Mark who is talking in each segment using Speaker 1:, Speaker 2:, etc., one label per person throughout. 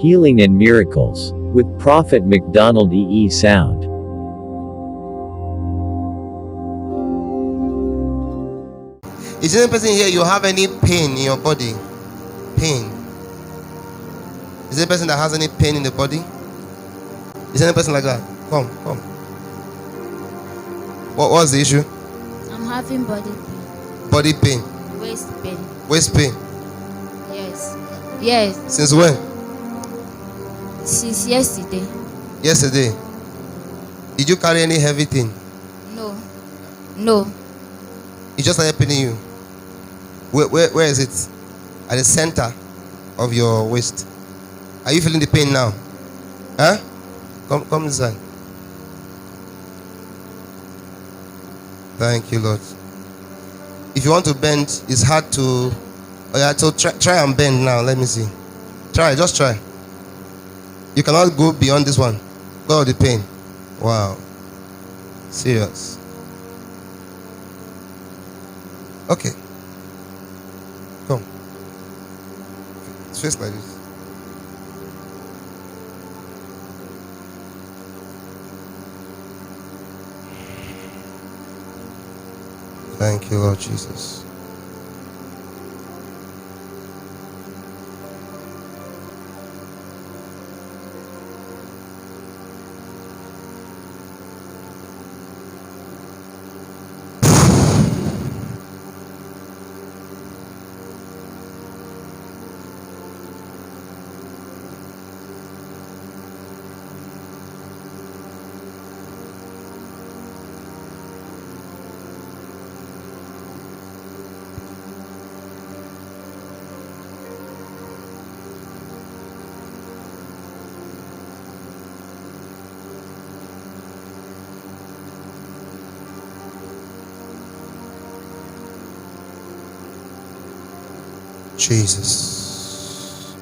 Speaker 1: Healing and Miracles, with Prophet Macdonald EE Sound.
Speaker 2: Is there any person here you have any pain in your body? Pain. Is there a person that has any pain in the body? Is there any person like that? Come. What's the issue?
Speaker 3: I'm having body pain.
Speaker 2: Body pain.
Speaker 3: Waist pain.
Speaker 2: Waist pain.
Speaker 3: Yes.
Speaker 2: Since when?
Speaker 3: Since yesterday.
Speaker 2: Yesterday. Did you carry any heavy thing?
Speaker 3: No.
Speaker 2: It just started paining you. Where is it? At the center of your waist. Are you feeling the pain now? Huh? Come inside. Thank you, Lord. If you want to bend, it's hard to. Oh yeah, so try and bend now. Let me see. Just try. You cannot go beyond this one. Go of the pain. Wow. Serious. Okay. Come. It's face like this. Thank you, Lord Jesus. Jesus.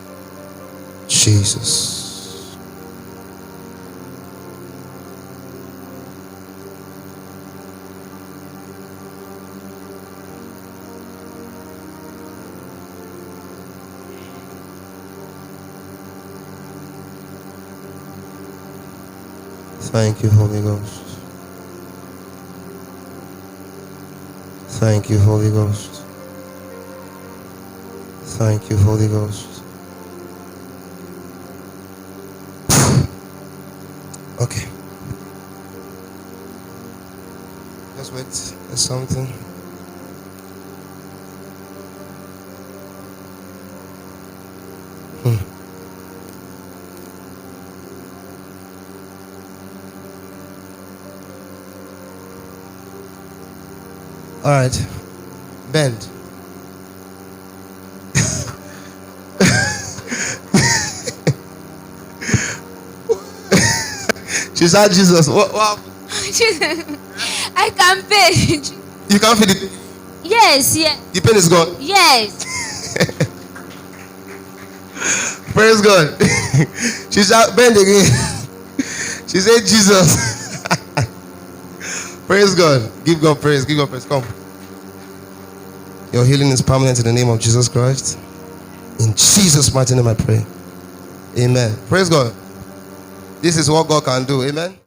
Speaker 2: Thank you, Holy Ghost. Thank you, Holy Ghost. Thank you, Holy Ghost. Okay. Just wait. There's something. All right. Bend. She said, Jesus. What?
Speaker 3: I can bend.
Speaker 2: You can't feel it.
Speaker 3: Yes.
Speaker 2: The pain is gone.
Speaker 3: Yes.
Speaker 2: Praise God. She said, bend again. She said, Jesus. Praise God. Give God praise. Give God praise. Come. Your healing is permanent in the name of Jesus Christ. In Jesus' mighty name I pray. Amen. Praise God. This is what God can do. Amen.